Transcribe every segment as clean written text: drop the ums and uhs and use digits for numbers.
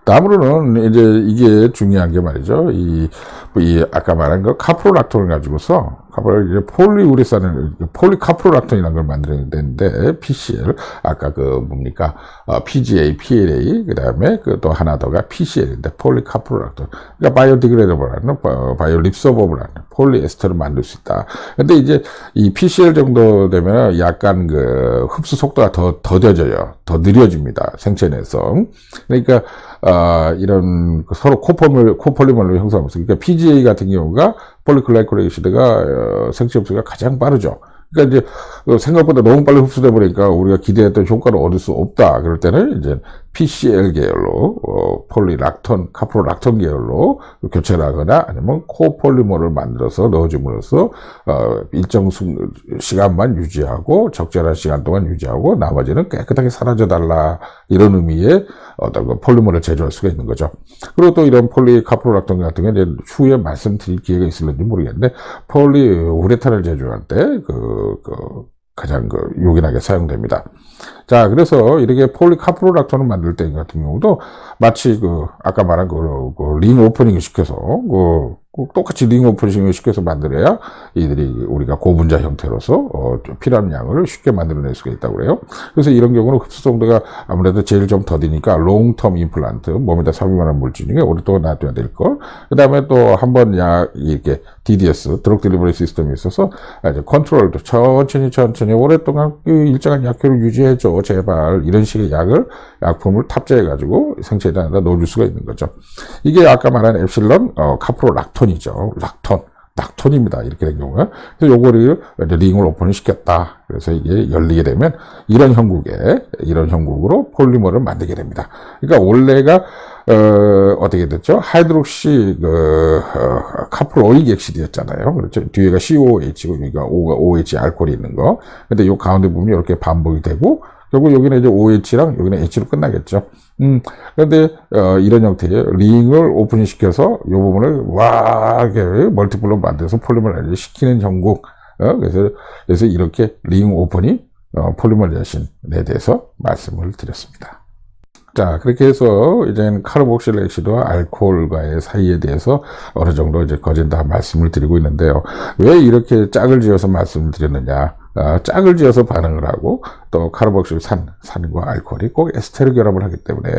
다음으로는 이제 이게 중요한 게 말이죠. 이 아까 말한 거 카프로락톤을 가지고서 이제 폴리우레산을 폴리카프로락톤이라는 걸 만들어야 되는데 PCL 아까 그 뭡니까 PGA, PLA 그다음에 그 또 하나 더가 PCL인데 폴리카프로락톤 그러니까 바이오디그레이더블한 바이오립서버블한 폴리에스터를 만들 수 있다. 근데 이제 이 PCL 정도 되면 약간 그 흡수 속도가 더 더뎌져요. 더 느려집니다. 생체 내에서. 그러니까 이런 서로 코폴리머를 형성하면서 그러니까 PGA 같은 경우가 폴리글라이콜 생체 흡수가 가장 빠르죠. 그러니까 이제 생각보다 너무 빨리 흡수돼 버리니까 우리가 기대했던 효과를 얻을 수 없다. 그럴 때는 이제 PCL 계열로 폴리락톤, 카프로락톤 계열로 교체를 하거나 아니면 코폴리머를 만들어서 넣어줌으로써 일정 시간만 유지하고 적절한 시간 동안 유지하고 나머지는 깨끗하게 사라져 달라 이런 의미의 어떤 그 폴리머를 제조할 수가 있는 거죠. 그리고 또 이런 폴리카프로락톤 같은 경우는 이제 추후에 말씀드릴 기회가 있을는지 모르겠는데 폴리우레탄을 제조할 때 가장 요긴하게 사용됩니다. 자, 그래서 이렇게 폴리카프로락톤을 만들 때 같은 경우도 마치 아까 말한 링 오프닝을 시켜서, 똑같이 링 오프닝을 시켜서 만들어야 이들이 우리가 고분자 형태로서, 필요한 양을 쉽게 만들어낼 수가 있다고 그래요. 그래서 이런 경우는 흡수 정도가 아무래도 제일 좀 더디니까 롱텀 임플란트, 몸에다 삽입하는 물질 중에 오랫동안 놔둬야 될 걸. 그 다음에 또 한번 이렇게 DDS, 드럭 딜리버리 시스템이 있어서, 이제 컨트롤도 천천히 오랫동안 일정한 약효를 유지해줘, 제발. 이런 식의 약품을 탑재해가지고 생체에다 넣어줄 수가 있는 거죠. 이게 아까 말한 엡실론, 카프로락톤이죠. 락톤입니다. 이렇게 된 경우에. 그래서 요거를 링을 오픈을 시켰다. 그래서 이게 열리게 되면 이런 형국으로 폴리머를 만들게 됩니다. 그러니까 원래가, 어떻게 됐죠? 하이드록시, 카프로익 액시드였잖아요. 그렇죠. 뒤에가 COOH고, 여기가 OH 알코올이 있는 거. 근데 요 가운데 부분이 이렇게 반복이 되고, 결국 여기는 이제 OH랑 여기는 H로 끝나겠죠. 그런데 이런 형태의 링을 오픈 시켜서 이 부분을 이렇게 멀티플로 만들어서 폴리머라이즈 시키는 형국. 그래서 이렇게 링 오픈이 폴리머라이제이션에 대해서 말씀을 드렸습니다. 자, 그렇게 해서 이제 카르복실 액시드와 알코올과의 사이에 대해서 어느 정도 이제 거진 다 말씀을 드리고 있는데요. 왜 이렇게 짝을 지어서 말씀을 드렸느냐? 짝을 지어서 반응을 하고 또 카르복실 산과 알코올이 꼭 에스테르 결합을 하기 때문에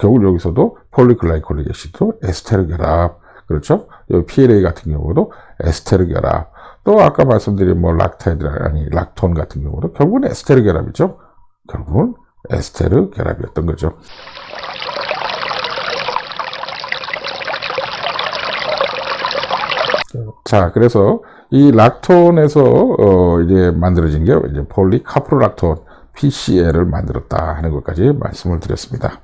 결국 여기서도 폴리글라이콜릭 액시드, 에스테르 결합, 그렇죠? PLA 같은 경우도 에스테르 결합, 또 아까 말씀드린 락톤 같은 경우도 결국은 에스테르 결합이죠. 결국은 에스테르 결합이었던 거죠. 자, 그래서 이 락톤에서 이제 만들어진 게 이제 폴리카프로락톤 PCL을 만들었다 하는 것까지 말씀을 드렸습니다.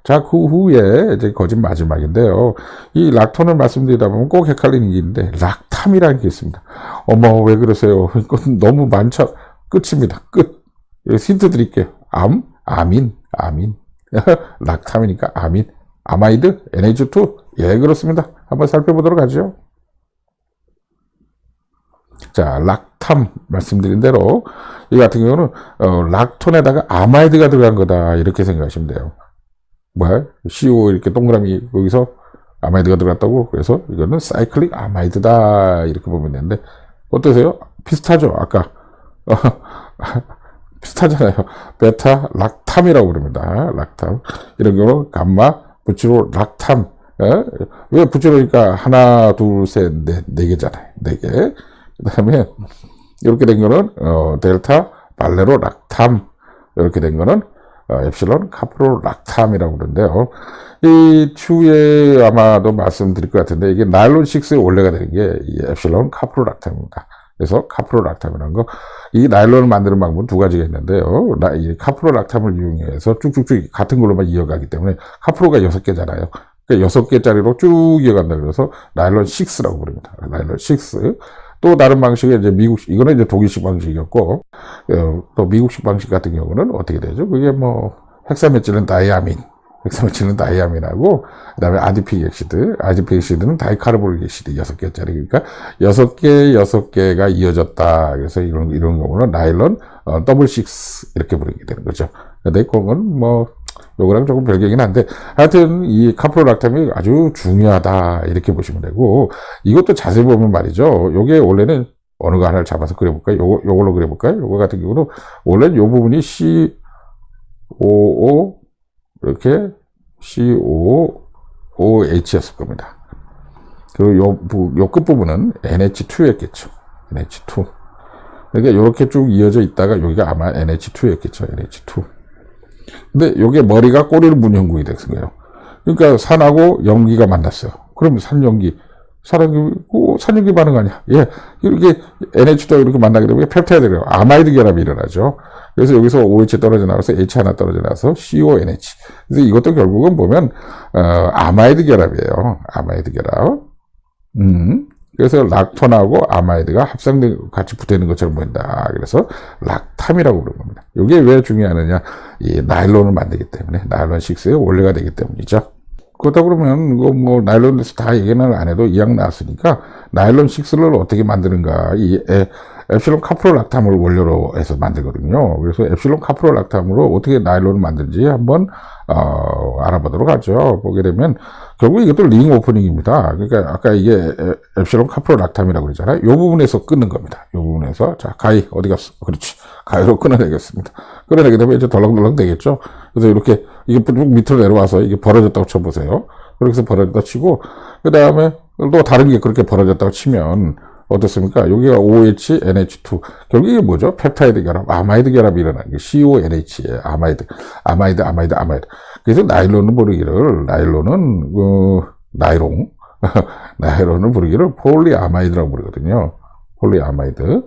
자, 그 후에 이제 거진 마지막인데요. 이 락톤을 말씀드리다 보면 꼭 헷갈리는 게 있는데 락탐이라는 게 있습니다. 어머, 왜 그러세요? 이건 너무 많죠. 끝입니다. 끝. 힌트 드릴게요. 아민. 락탐이니까 아민. 아마이드, NH2. 예, 그렇습니다. 한번 살펴보도록 하죠. 자, 락탐 말씀드린 대로 이 같은 경우는 락톤에다가 아마이드가 들어간 거다 이렇게 생각하시면 돼요. CO 이렇게 동그라미 여기서 아마이드가 들어갔다고 그래서 이거는 사이클릭 아마이드다 이렇게 보면 되는데 어떠세요? 비슷하죠? 아까 비슷하잖아요. 베타 락탐이라고 그럽니다. 락탐 이런 경우 감마 부츠로 락탐 왜 부츠로니까 하나 둘셋네 개잖아요. 4개. 그 다음에 이렇게 된 거는 델타 발레로 락탐 이렇게 된 거는 엡실론 카프로락탐이라고 그러는데요. 이 추후에 아마도 말씀드릴 것 같은데 이게 나일론 6의 원래가 되는 게 이 엡실론 카프로락탐입니다. 그래서 카프로락탐이라는 거, 이 나일론을 만드는 방법은 두 가지가 있는데요. 이 카프로락탐을 이용해서 쭉쭉쭉 같은 걸로만 이어가기 때문에 카프로가 6개잖아요. 그러니까 6개짜리로 쭉 이어간다 그래서 나일론 6라고 부릅니다. 나일론 6. 또 다른 방식은 이제 이거는 이제 독일식 방식이었고, 또 미국식 방식 같은 경우는 어떻게 되죠? 그게 헥사메틸렌 다이아민. 헥사메틸은 다이아민하고, 그 다음에 아디픽 액시드. 아디픽 액시드는 다이카르보닉 액시드 6개짜리. 그러니까 6개가 이어졌다. 그래서 이런 경우는 나일론 더블 식스 이렇게 부르게 되는 거죠. 근데 그건 뭐, 요거랑 조금 별개긴 한데, 하여튼 이 카프로락탐이 아주 중요하다. 이렇게 보시면 되고, 이것도 자세히 보면 말이죠. 요게 원래는 어느 거 하나를 잡아서 그려볼까요? 요걸로 그려볼까요? 요거 같은 경우는 원래는 요 부분이 COO 이렇게 COOH였을 겁니다. 그리고 요 끝부분은 NH2였겠죠. NH2. 그러니까 이렇게 쭉 이어져 있다가 여기가 아마 NH2였겠죠. NH2. 근데 요게 머리가 꼬리를 문 형국이 됐은 거예요. 그러니까 산하고 염기가 만났어요. 그럼 산염기 반응 아니야. 예. 이렇게 NH2가 이렇게 만나게 되면 펩타이드가 아마이드 결합이 일어나죠. 그래서 여기서 OH 떨어져 나와서 H 하나 떨어져 나와서 CONH. 그래서 이것도 결국은 보면, 아마이드 결합이에요. 아마이드 결합. 그래서 락톤하고 아마이드가 합성된, 같이 붙어 있는 것처럼 보인다. 그래서 락탐이라고 부르는 겁니다. 이게 왜 중요하느냐. 이 나일론을 만들기 때문에, 나일론 6의 원료가 되기 때문이죠. 그렇다 그러면, 이거 뭐, 나일론에서 다 얘기는 안 해도 이왕 나왔으니까, 나일론 6를 어떻게 만드는가, 엡실론 카프로락탐을 원료로 해서 만들거든요. 그래서 엡실론 카프로락탐으로 어떻게 나일론을 만드는지 한번, 알아보도록 하죠. 보게 되면, 결국 이것도 링 오프닝입니다. 그러니까, 아까 이게 엡실론 카프로락탐이라고 그러잖아요. 이 부분에서 끊는 겁니다. 이 부분에서. 자, 가위, 어디 갔어? 그렇지. 가위로 끊어내겠습니다. 끊어내게 되면 이제 덜렁덜렁 되겠죠. 그래서 이렇게, 이게 밑으로 내려와서 이게 벌어졌다고 쳐보세요. 그렇게 해서 벌어졌다 치고, 그 다음에 또 다른 게 그렇게 벌어졌다고 치면, 어떻습니까? 여기가 OH, NH2. 결국 이게 뭐죠? 펩타이드 결합, 아마이드 결합이 일어나는 게 CONH에 아마이드. 그래서 나일론을 부르기를, 나이롱. 나일론을 부르기를 폴리아마이드라고 부르거든요. 폴리아마이드.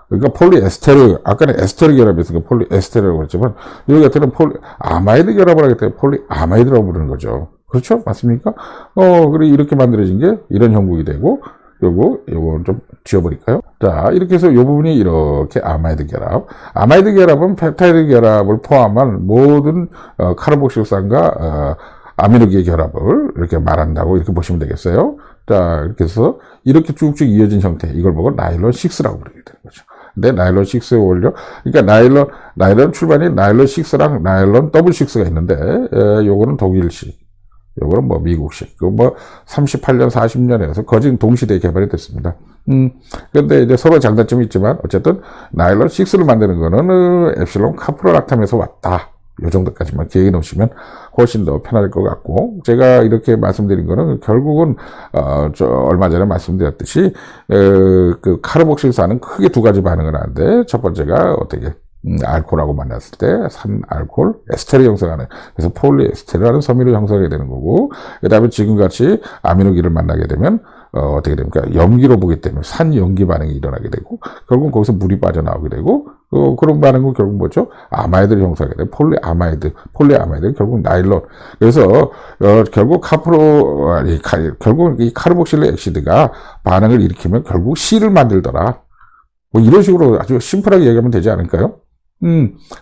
그러니까 폴리에스테르, 아까는 에스테르 결합이었으니까 폴리에스테르라고 그랬지만, 여기 같은 경우는 아마이드 결합을 하기 때문에 폴리아마이드라고 부르는 거죠. 그렇죠? 맞습니까? 그리고 이렇게 만들어진 게 이런 형국이 되고, 요거는 좀 지워버릴까요? 자, 이렇게 해서 요 부분이 이렇게 아마이드 결합. 아마이드 결합은 펩타이드 결합을 포함한 모든, 카르복실산과, 아미노기의 결합을 이렇게 말한다고 이렇게 보시면 되겠어요. 자, 이렇게 해서 이렇게 쭉쭉 이어진 형태. 이걸 보고 나일론 6라고 부르게 되는 거죠. 근데 나일론 6의 원료, 그러니까 나일론 출발이 나일론 6랑 나일론 더블 6가 있는데, 요거는 독일식. 요거는 뭐 미국식. 그 뭐 38년, 40년에서 거진 동시대에 개발이 됐습니다. 근데 이제 서로 장단점이 있지만 어쨌든 나일론 6를 만드는 거는 엡실론 카프로락탐에서 왔다. 요 정도까지만 기억해 놓으시면 훨씬 더 편할 것 같고, 제가 이렇게 말씀드린 거는 결국은 얼마 전에 말씀드렸듯이 그 카르복실산은 크게 두 가지 반응을 하는데, 첫 번째가 어떻게 알코올하고 만났을 때 산알코올 에스테르 형성하는, 그래서 폴리에스테르라는 섬유를 형성하게 되는 거고, 그 다음에 지금같이 아미노기를 만나게 되면 어떻게 됩니까? 염기로 보기 때문에 산염기 반응이 일어나게 되고, 결국 거기서 물이 빠져나오게 되고, 그런 반응은 결국 뭐죠? 아마이드를 형성하게 돼요. 폴리아마이드, 결국 나일론. 그래서 결국 결국 이 카르복실레 액시드가 반응을 일으키면 결국 C를 만들더라. 뭐 이런 식으로 아주 심플하게 얘기하면 되지 않을까요?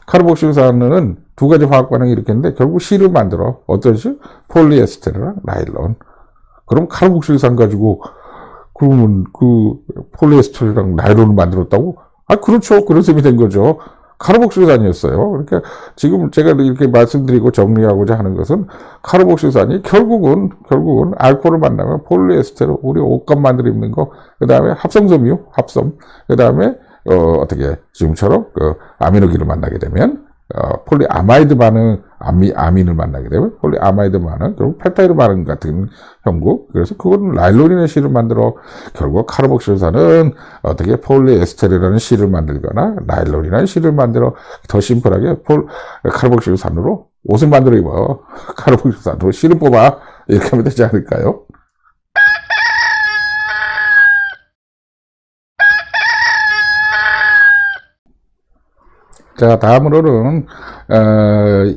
카르복실산은 두 가지 화학 반응이 일으켰는데 결국 C를 만들어. 어떠지? 폴리에스테르랑 나일론. 그럼 카르복실산 가지고 그러면 그 폴리에스테르랑 나일론을 만들었다고? 아, 그렇죠. 그런 셈이 된 거죠. 카르복실산이었어요. 그러니까 지금 제가 이렇게 말씀드리고 정리하고자 하는 것은 카르복실산이 결국은 알코올을 만나면 폴리에스테르, 우리 옷감 만들어 입는 거, 그 다음에 합성섬유, 그 다음에 어떻게 지금처럼 그 아미노기를 만나게 되면 폴리아마이드 반응, 아민을 만나게 되면 폴리아마이드 반응, 결국 펩타이드 반응 같은 형국. 그래서 그건 나일론이라는 C를 만들어. 결국 카르복실산은 어떻게 폴리에스테르라는 C를 만들거나 나일론이라는 C를 만들어. 더 심플하게 카르복실산으로 옷을 만들어 입어. 카르복실산으로 C를 뽑아. 이렇게 하면 되지 않을까요? 자, 다음으로는,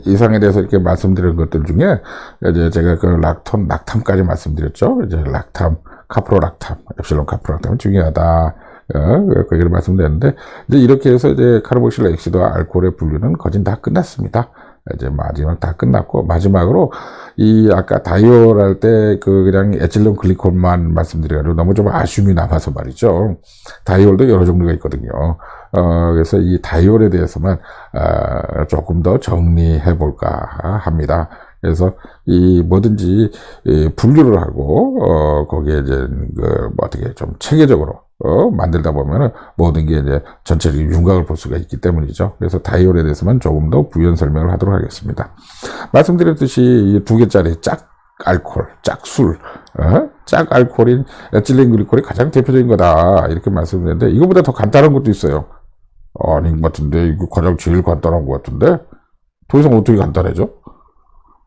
이상에 대해서 이렇게 말씀드린 것들 중에, 이제 제가 그 락탐까지 말씀드렸죠. 이제 카프로락탐, 엡실론 카프로락탐은 중요하다. 그 얘기를 말씀드렸는데, 이제 이렇게 해서 이제 카르복실레 액시드와 알코올의 분류는 거진 다 끝났습니다. 이제 마지막 다 끝났고, 마지막으로 이 아까 다이올 할 때 그 그냥 에틸렌 글리콜만 말씀드려가지고 너무 좀 아쉬움이 남아서 말이죠. 다이올도 여러 종류가 있거든요. 그래서 이 다이올에 대해서만 조금 더 정리해 볼까 합니다. 그래서 이 뭐든지 분류를 하고 거기에 이제 뭐 어떻게 좀 체계적으로 만들다 보면은 모든 게 이제 전체적인 윤곽을 볼 수가 있기 때문이죠. 그래서 다이올에 대해서만 조금 더 부연 설명을 하도록 하겠습니다. 말씀드렸듯이 이 2개짜리 짝 알코올, 짝술, 짝 알코올인 에틸렌 글리콜이 가장 대표적인 거다 이렇게 말씀드렸는데, 이거보다 더 간단한 것도 있어요. 아닌 것 같은데, 이거 가장 제일 간단한 것 같은데, 더 이상 어떻게 간단해져?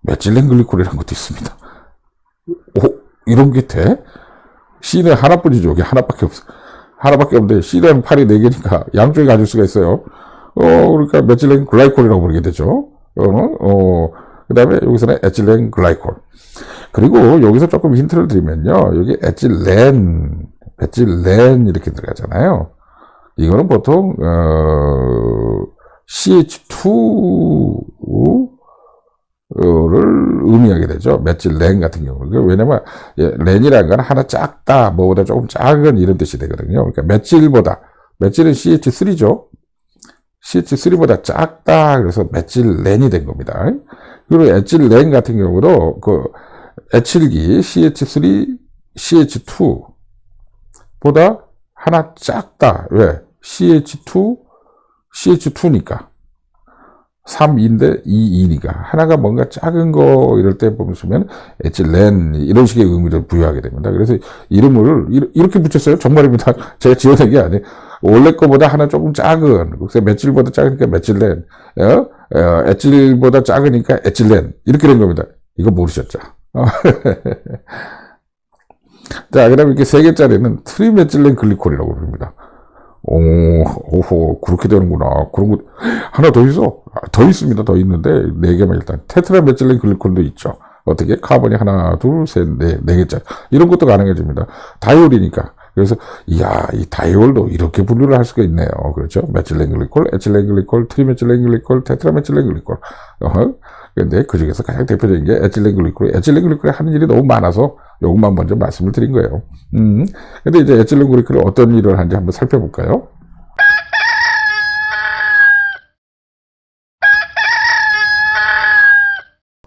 메틸렌 글리콜이라는 것도 있습니다. 오, 이런 게 돼? C는 하나뿐이죠. 여기 하나밖에 없어. 하나밖에 없는데, C는 팔이 4개니까 양쪽에 가질 수가 있어요. 그러니까 메틸렌 글라이콜이라고 부르게 되죠. 그 다음에 여기서는 에틸렌 글라이콜. 그리고 여기서 조금 힌트를 드리면요. 여기 에틸렌 이렇게 들어가잖아요. 이거는 보통, CH2, 를 의미하게 되죠. 메틸렌 같은 경우. 왜냐면, 렌이라는 건 하나 작다, 뭐보다 조금 작은 이런 뜻이 되거든요. 그러니까 메틸은 CH3죠. CH3보다 작다, 그래서 메틸렌이 된 겁니다. 그리고 에틸렌 같은 경우도, 에틸기 CH3, CH2보다 하나 작다. 왜? CH2니까. 3인데 2니까 하나가 뭔가 작은 거 이럴 때 보시면 에틸렌 이런 식의 의미를 부여하게 됩니다. 그래서 이름을 이렇게 붙였어요. 정말입니다. 제가 지어낸 게 아니에요. 원래 거보다 하나 조금 작은, 그래서 메틸보다 작으니까 메틸렌, 에틸보다 작으니까 에틸렌 이렇게 된 겁니다. 이거 모르셨죠? 자, 그다음에 이렇게 3개짜리는 트리메틸렌 글리콜이라고 부릅니다. 오호, 그렇게 되는구나. 그런 거, 하나 더 있어. 더 있습니다. 더 있는데, 4개만 일단. 테트라메틸렌 글리콜도 있죠. 어떻게? 카본이 하나, 둘, 셋, 넷, 4개짜리. 이런 것도 가능해집니다. 다이올이니까. 그래서, 이야, 이 다이올도 이렇게 분류를 할 수가 있네요. 그렇죠? 메틸렌 글리콜, 에틸렌 글리콜, 트리메틸렌 글리콜, 테트라메틸렌 글리콜. 근데 그 중에서 가장 대표적인 게 에틸렌 글리콜이 하는 일이 너무 많아서 요것만 먼저 말씀을 드린 거예요. 근데 이제 에틸렌 글리콜이 어떤 일을 하는지 한번 살펴볼까요?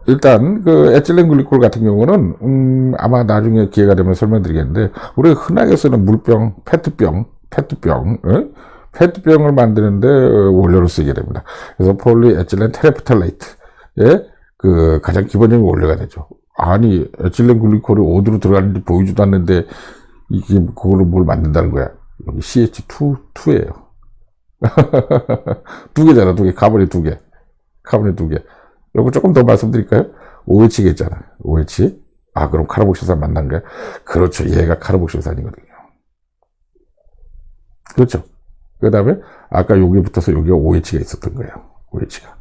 일단 그 에틸렌 글리콜 같은 경우는 아마 나중에 기회가 되면 설명드리겠는데, 우리가 흔하게 쓰는 물병, 페트병을 만드는데 원료로 쓰게 됩니다. 그래서 폴리에틸렌 테레프탈레이트의 그 가장 기본적인 원료가 되죠. 아니, 에틸렌 글리콜이 어디로 들어가는지 보이지도 않는데 이게 그걸로 뭘 만든다는 거야. 여기 CH2예요. 2개잖아, 2개. 카본이 2개. 요거 조금 더 말씀드릴까요? OH가 있잖아. OH. 그럼 카르복실산 만난 거야? 그렇죠. 얘가 카르복실산이거든요. 그렇죠. 그 다음에 아까 여기 붙어서 여기가 OH가 있었던 거예요. OH가.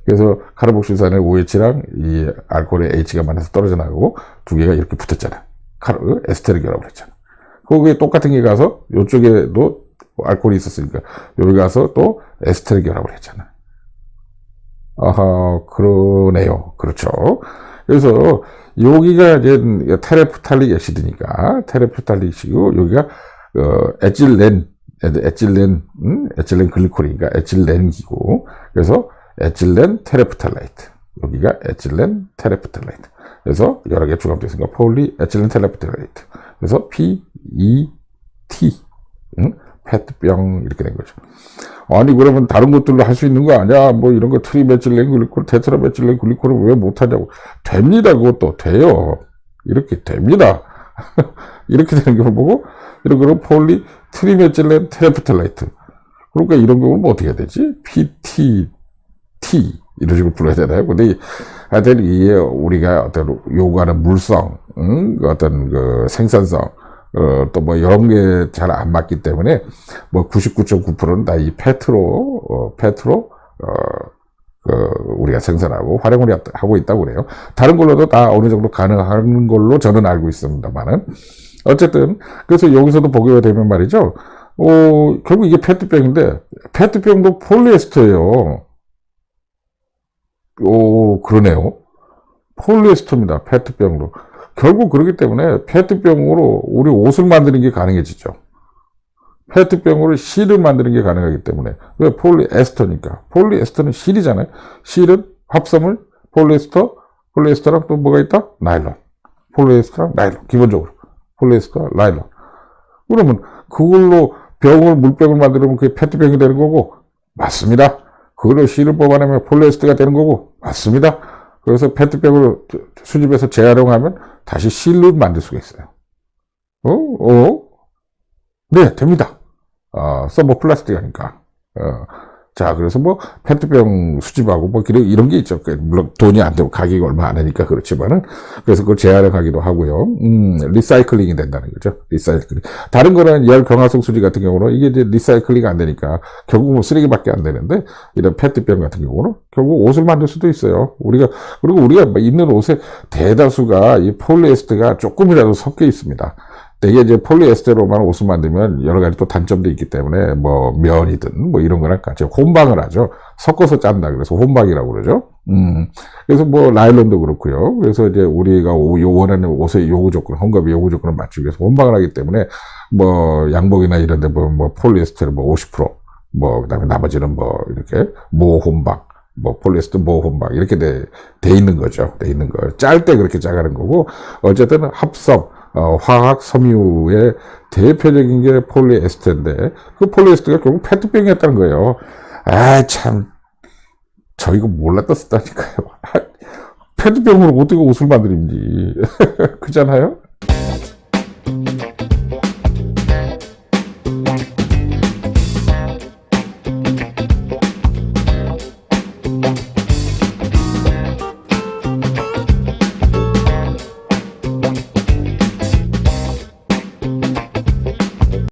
그래서 카르복실산의 OH랑 이 알코올의 H가 만나서 떨어져 나가고 2개가 이렇게 붙었잖아. 에스테르 결합을 했잖아. 거기에 똑같은 게 가서 이쪽에도 알코올이 있었으니까 여기 가서 또 에스테르 결합을 했잖아. 그러네요. 그렇죠. 그래서 여기가 이제 테레프탈릭 애시드니까 테레프탈릭이고, 여기가 에틸렌 글리콜이니까 에틸렌이고, 그래서 에틸렌 테레프탈레이트. 여기가 에틸렌 테레프탈레이트. 그래서 여러 개 중합되어 있으니까 폴리 에틸렌 테레프탈레이트. 그래서 PET. 페트병 이렇게 된 거죠. 아니, 그러면 다른 것들로 할 수 있는 거 아니야? 뭐 이런 거 트리메틸렌 글리콜, 테트라메틸렌 글리콜을 왜 못하냐고. 됩니다. 그것도 돼요. 이렇게 됩니다. 이렇게 되는 경우 보고, 이런 거는 폴리 트리메틸렌 테레프탈레이트. 그러니까 이런 경우는 뭐 어떻게 해야 되지? PTT 이런 식으로 불러야 되나요? 근데 하여튼 이게 우리가 어떤 요구하는 물성, 어떤 그 생산성, 또 뭐 이런 게 잘 안 맞기 때문에 뭐 99.9%는 다 이 페트로 우리가 생산하고 활용을 하고 있다고 그래요. 다른 걸로도 다 어느 정도 가능한 걸로 저는 알고 있습니다만은, 어쨌든 그래서 여기서도 보게 되면 말이죠. 결국 이게 페트병인데 페트병도 폴리에스터예요. 오, 그러네요. 폴리에스터입니다. 페트병으로. 결국 그렇기 때문에 페트병으로 우리 옷을 만드는 게 가능해지죠. 페트병으로 실을 만드는 게 가능하기 때문에. 왜? 폴리에스터니까. 폴리에스터는 실이잖아요. 실은 합성을 폴리에스터랑 또 뭐가 있다? 나일론. 폴리에스터랑 나일론. 기본적으로. 폴리에스터, 나일론. 그러면 그걸로 물병을 만들면 그게 페트병이 되는 거고, 맞습니다. 그걸로 실을 뽑아내면 폴리에스터가 되는 거고, 맞습니다. 그래서 페트병을 수집해서 재활용하면 다시 실을 만들 수가 있어요. 네, 됩니다. 서버 플라스틱 하니까. 자, 그래서 뭐, 페트병 수집하고 뭐, 이런 게 있죠. 물론 돈이 안 되고 가격이 얼마 안 하니까 그렇지만은, 그래서 그걸 재활용하기도 하고요. 리사이클링이 된다는 거죠. 리사이클링. 다른 거는 열 경화성 수지 같은 경우는 이게 이제 리사이클링이 안 되니까 결국 뭐 쓰레기밖에 안 되는데, 이런 페트병 같은 경우는 결국 옷을 만들 수도 있어요. 그리고 우리가 입는 옷의 대다수가 이 폴리에스터가 조금이라도 섞여 있습니다. 되게 이제 폴리에스테로만 옷을 만들면 여러 가지 또 단점도 있기 때문에 뭐 면이든 뭐 이런 거랑 같이 혼방을 하죠. 섞어서 짠다. 그래서 혼방이라고 그러죠. 그래서 뭐 라일론도 그렇고요. 그래서 이제 우리가 원하는 옷의 요구 조건, 헝겊의 요구 조건을 맞추기 위해서 혼방을 하기 때문에 뭐 양복이나 이런 데 뭐 폴리에스테로 뭐 50%, 그다음에 나머지는 뭐 이렇게 모혼방, 뭐 폴리에스터 모혼방 이렇게 돼 있는 거죠. 돼 있는 거. 짤 때 그렇게 짜가는 거고 어쨌든 합성 화학 섬유의 대표적인 게 폴리에스터인데, 그 폴리에스터가 결국 페트병이었다는 거예요. 참, 저 이거 몰랐다 썼다니까요. 페트병으로 어떻게 옷을 만드는지. 그잖아요?